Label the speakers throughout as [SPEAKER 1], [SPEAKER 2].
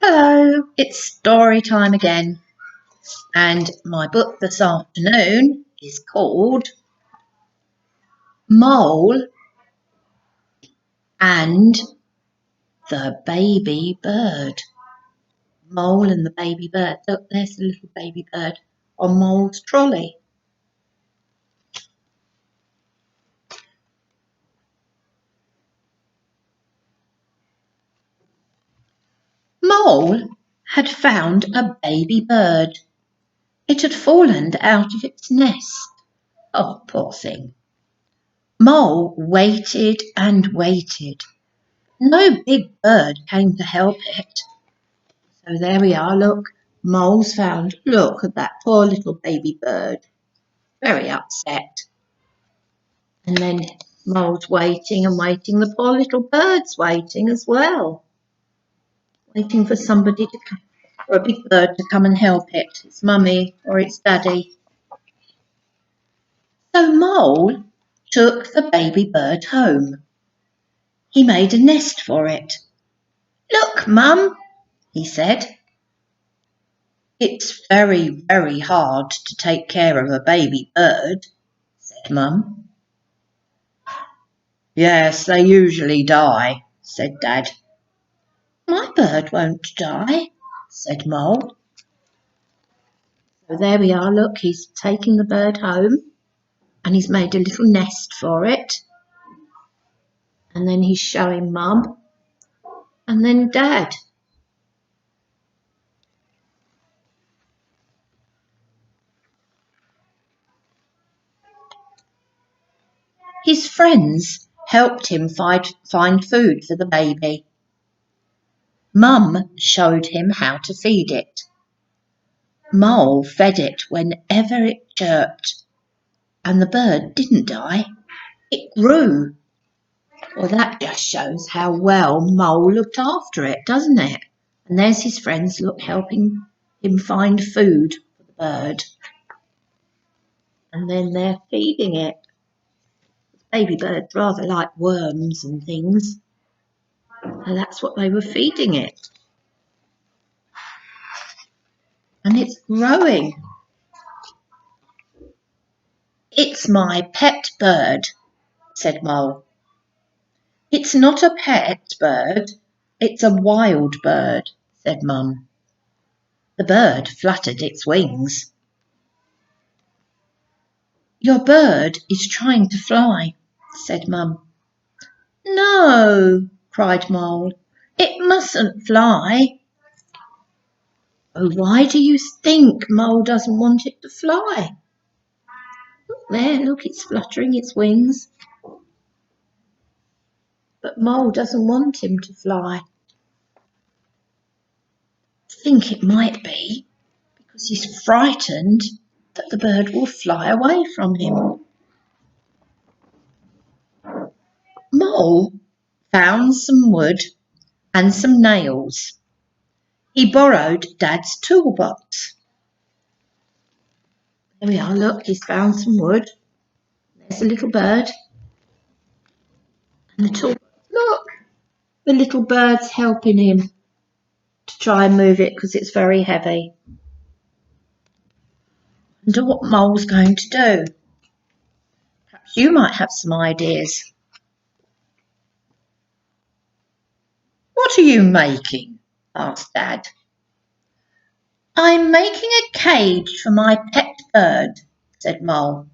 [SPEAKER 1] Hello, it's story time again, and my book this afternoon is called Mole and the Baby Bird. Mole and the Baby Bird. Look, there's the little baby bird on Mole's trolley. Mole had found a baby bird. It had fallen out of its nest. Oh, poor thing. Mole waited and waited. No big bird came to help it. So there we are, look, Mole's found. Look at that poor little baby bird. Very upset. And then Mole's waiting and waiting. The poor little bird's waiting as well. Waiting for somebody to come, for a big bird to come and help it. Its mummy or its daddy. So Mole took the baby bird home. He made a nest for it. Look, Mum, he said. It's very, very hard to take care of a baby bird, said Mum. Yes, they usually die, said Dad. My bird won't die, said Mole. So there we are, look, he's taking the bird home and he's made a little nest for it. And then he's showing Mum and then Dad. His friends helped him find food for the baby. Mum showed him how to feed it. Mole fed it whenever it chirped, and the bird didn't die, it grew. Well, that just shows how well Mole looked after it, doesn't it? And there's his friends, look, helping him find food for the bird. And then they're feeding it. Baby birds rather like worms and things, and that's what they were feeding it. And it's growing. It's my pet bird, said Mole. It's not a pet bird, it's a wild bird, said Mum. The bird fluttered its wings. Your bird is trying to fly, said Mum. No, cried Mole, it mustn't fly. Oh, why do you think Mole doesn't want it to fly? There, look, it's fluttering its wings. But Mole doesn't want him to fly. I think it might be because he's frightened that the bird will fly away from him. Mole found some wood and some nails. He borrowed Dad's toolbox. There we are, look, he's found some wood. There's a little bird. And the toolbox, look, the little bird's helping him to try and move it because it's very heavy. I wonder what Mole's going to do. Perhaps you might have some ideas. What are you making? Asked Dad. I'm making a cage for my pet bird, said Mole.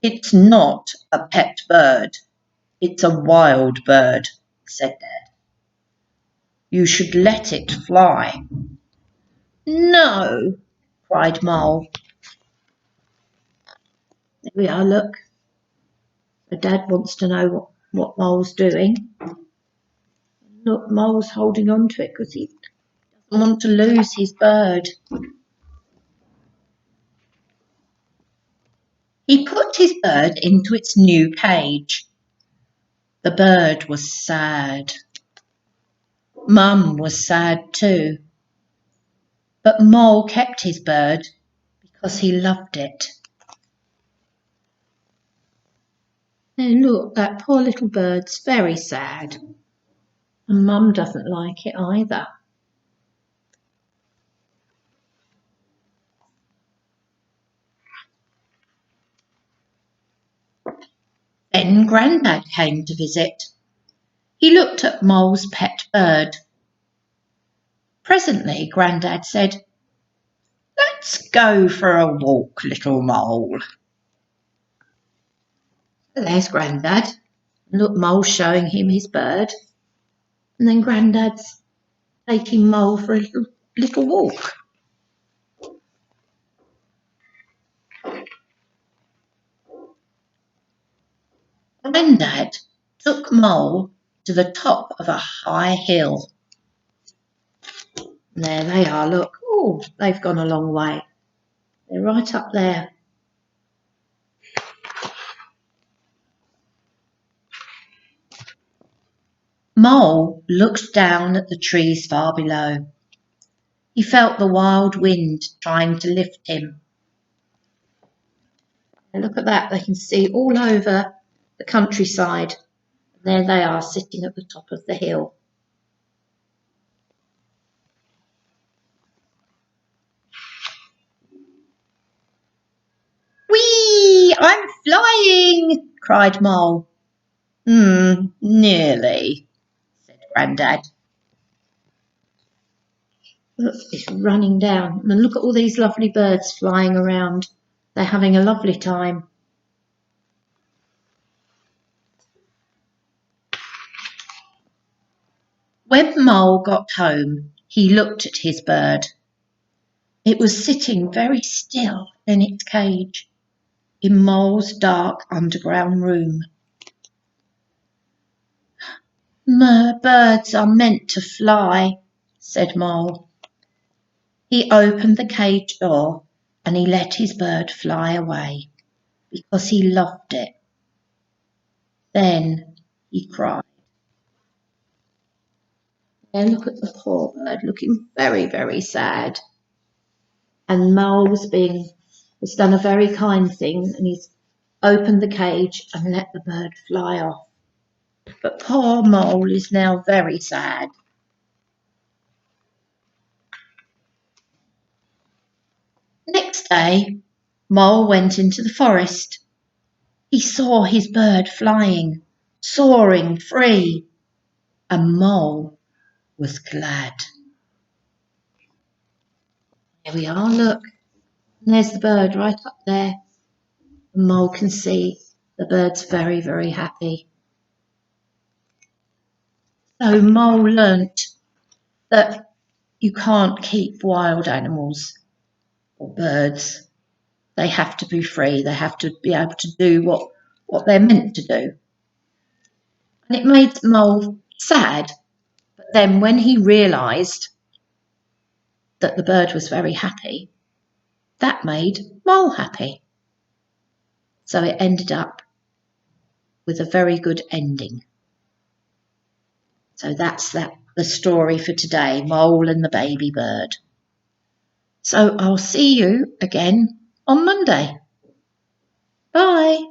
[SPEAKER 1] It's not a pet bird. It's a wild bird, said Dad. You should let it fly. No, cried Mole. There we are, look. So Dad wants to know what Mole's doing. Look, Mole's holding on to it because he doesn't want to lose his bird. He put his bird into its new cage. The bird was sad. Mum was sad too. But Mole kept his bird because he loved it. Oh, look, that poor little bird's very sad. And Mum doesn't like it either. Then Grandad came to visit. He looked at Mole's pet bird. Presently Grandad said, "Let's go for a walk, little Mole." There's Grandad. Look, Mole's showing him his bird. And then Grandad's taking Mole for a little walk. Grandad took Mole to the top of a high hill. And there they are, look. Oh, they've gone a long way. They're right up there. Mole looked down at the trees far below. He felt the wild wind trying to lift him. And look at that, they can see all over the countryside. There they are, sitting at the top of the hill. "Whee! I'm flying!" cried Mole. Nearly," said Grandad. Look, it's running down. And look at all these lovely birds flying around. They're having a lovely time. When Mole got home, he looked at his bird. It was sitting very still in its cage, in Mole's dark underground room. "Birds are meant to fly," said Mole. He opened the cage door and he let his bird fly away because he loved it. Then he cried. And look at the poor bird looking very, very sad. And Mole has done a very kind thing, and he's opened the cage and let the bird fly off. But poor Mole is now very sad. Next day, Mole went into the forest. He saw his bird flying, soaring free, and Mole was glad. There we are, look. And there's the bird right up there. And Mole can see the bird's very, very happy. So Mole learnt that you can't keep wild animals or birds. They have to be free. They have to be able to do what they're meant to do. And it made Mole sad. But then when he realised that the bird was very happy, that made Mole happy. So it ended up with a very good ending. So that's the story for today, Mole and the baby bird. So I'll see you again on Monday. Bye.